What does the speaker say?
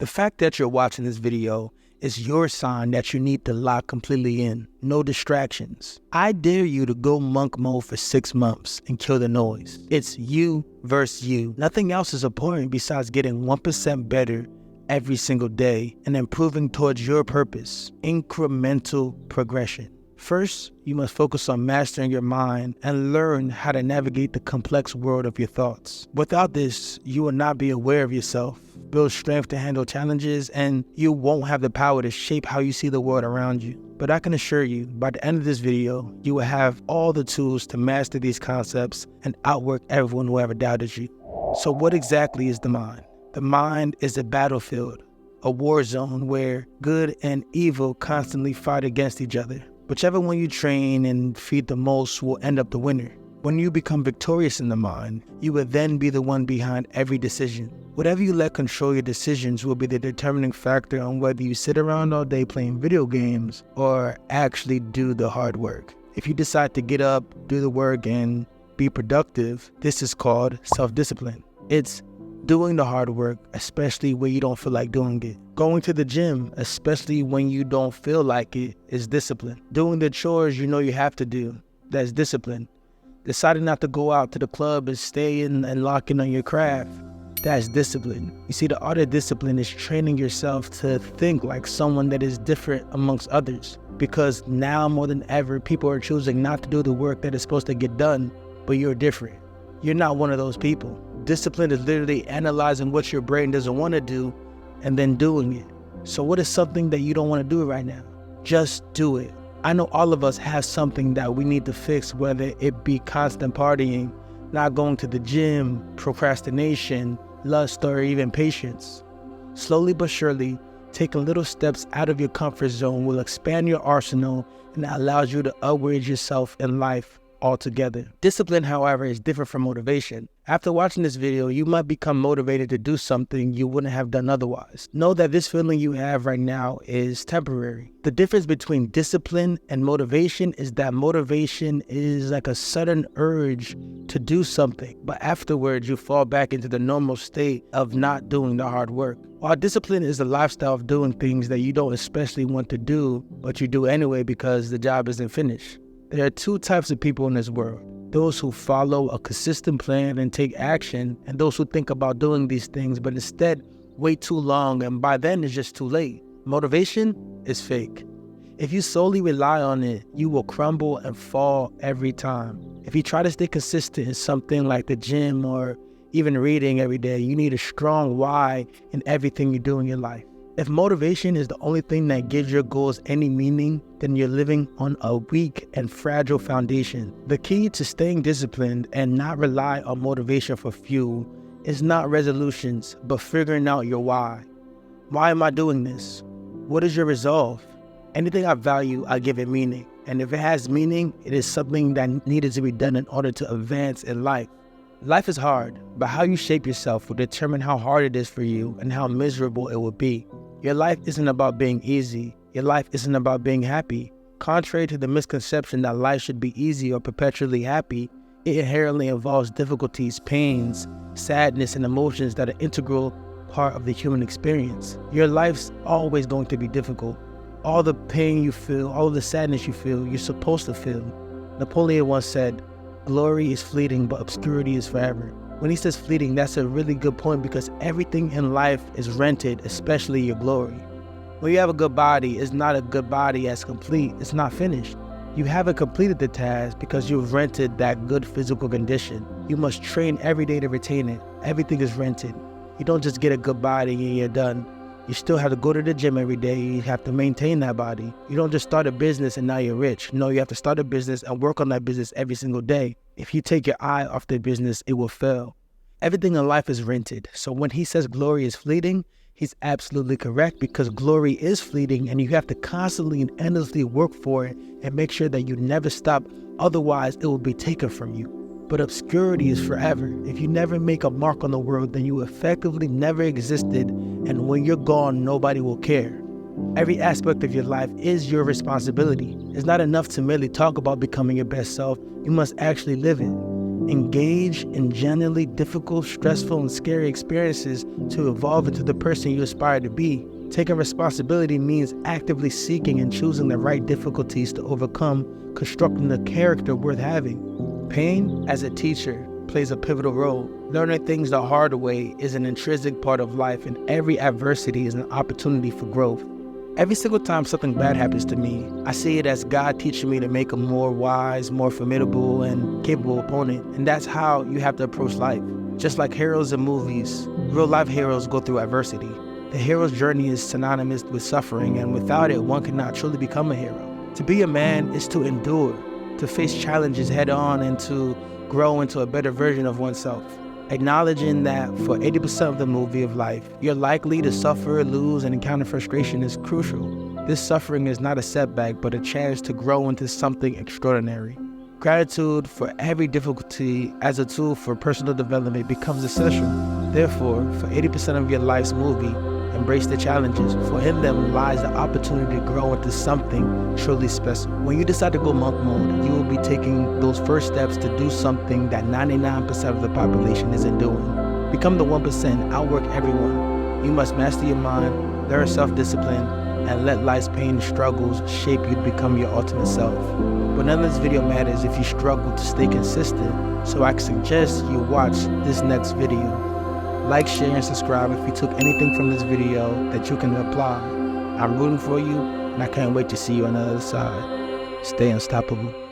The fact that you're watching this video is your sign that you need to lock completely in. No distractions. I dare you to go monk mode for 6 months and kill the noise. It's you versus you. Nothing else is important besides getting 1% better every single day and improving towards your purpose. Incremental progression. First, you must focus on mastering your mind and learn how to navigate the complex world of your thoughts. Without this, you will not be aware of yourself, build strength to handle challenges, and you won't have the power to shape how you see the world around you. But I can assure you, by the end of this video, you will have all the tools to master these concepts and outwork everyone who ever doubted you. So what exactly is the mind? The mind is a battlefield, a war zone where good and evil constantly fight against each other. Whichever one you train and feed the most will end up the winner. When you become victorious in the mind, you will then be the one behind every decision. Whatever you let control your decisions will be the determining factor on whether you sit around all day playing video games or actually do the hard work. If you decide to get up, do the work, and be productive, this is called self-discipline. It's doing the hard work, especially when you don't feel like doing it. Going to the gym, especially when you don't feel like it, is discipline. Doing the chores you know you have to do, that's discipline. Deciding not to go out to the club and stay in and lock in on your craft, that's discipline. You see, the art of discipline is training yourself to think like someone that is different amongst others. Because now more than ever, people are choosing not to do the work that is supposed to get done, but you're different. You're not one of those people. Discipline is literally analyzing what your brain doesn't want to do and then doing it. So what is something that you don't want to do right now? Just do it. I know all of us have something that we need to fix, whether it be constant partying, not going to the gym, procrastination, lust, or even patience. Slowly but surely, taking little steps out of your comfort zone will expand your arsenal and that allows you to upgrade yourself in life altogether. Discipline, however, is different from motivation. After watching this video, you might become motivated to do something you wouldn't have done otherwise. Know that this feeling you have right now is temporary. The difference between discipline and motivation is that motivation is like a sudden urge to do something, but afterwards you fall back into the normal state of not doing the hard work. While discipline is a lifestyle of doing things that you don't especially want to do, but you do anyway because the job isn't finished. There are two types of people in this world. Those who follow a consistent plan and take action, and those who think about doing these things but instead wait too long and by then it's just too late. Motivation is fake. If you solely rely on it, you will crumble and fall every time. If you try to stay consistent in something like the gym or even reading every day, you need a strong why in everything you do in your life. If motivation is the only thing that gives your goals any meaning, then you're living on a weak and fragile foundation. The key to staying disciplined and not rely on motivation for fuel is not resolutions, but figuring out your why. Why am I doing this? What is your resolve? Anything I value, I give it meaning. And if it has meaning, it is something that needed to be done in order to advance in life. Life is hard, but how you shape yourself will determine how hard it is for you and how miserable it will be. Your life isn't about being easy. Your life isn't about being happy. Contrary to the misconception that life should be easy or perpetually happy, it inherently involves difficulties, pains, sadness, and emotions that are an integral part of the human experience. Your life's always going to be difficult. All the pain you feel, all the sadness you feel, you're supposed to feel. Napoleon once said, "Glory is fleeting, but obscurity is forever." When he says fleeting, that's a really good point because everything in life is rented, especially your glory. When you have a good body, it's not a good body as complete. It's not finished. You haven't completed the task because you've rented that good physical condition. You must train every day to retain it. Everything is rented. You don't just get a good body and you're done. You still have to go to the gym every day. You have to maintain that body. You don't just start a business and now you're rich. No, you have to start a business and work on that business every single day. If you take your eye off the business, it will fail. Everything in life is rented. So when he says glory is fleeting, he's absolutely correct because glory is fleeting and you have to constantly and endlessly work for it and make sure that you never stop. Otherwise, it will be taken from you. But obscurity is forever. If you never make a mark on the world, then you effectively never existed, and when you're gone, nobody will care. Every aspect of your life is your responsibility. It's not enough to merely talk about becoming your best self. You must actually live it. Engage in genuinely difficult, stressful, and scary experiences to evolve into the person you aspire to be. Taking responsibility means actively seeking and choosing the right difficulties to overcome, constructing the character worth having. Pain, as a teacher, plays a pivotal role. Learning things the hard way is an intrinsic part of life, and every adversity is an opportunity for growth. Every single time something bad happens to me, I see it as God teaching me to make a more wise, more formidable, and capable opponent. And that's how you have to approach life. Just like heroes in movies, real-life heroes go through adversity. The hero's journey is synonymous with suffering, and without it, one cannot truly become a hero. To be a man is to endure, to face challenges head-on, and to grow into a better version of oneself. Acknowledging that for 80% of the movie of life, you're likely to suffer, lose, and encounter frustration is crucial. This suffering is not a setback, but a chance to grow into something extraordinary. Gratitude for every difficulty as a tool for personal development becomes essential. Therefore, for 80% of your life's movie, embrace the challenges, for in them lies the opportunity to grow into something truly special. When you decide to go monk mode, you will be taking those first steps to do something that 99% of the population isn't doing. Become the 1%, outwork everyone. You must master your mind, learn self-discipline, and let life's pain and struggles shape you to become your ultimate self. But none of this video matters if you struggle to stay consistent, so I suggest you watch this next video. Like, share, and subscribe if you took anything from this video that you can apply. I'm rooting for you, and I can't wait to see you on the other side. Stay unstoppable.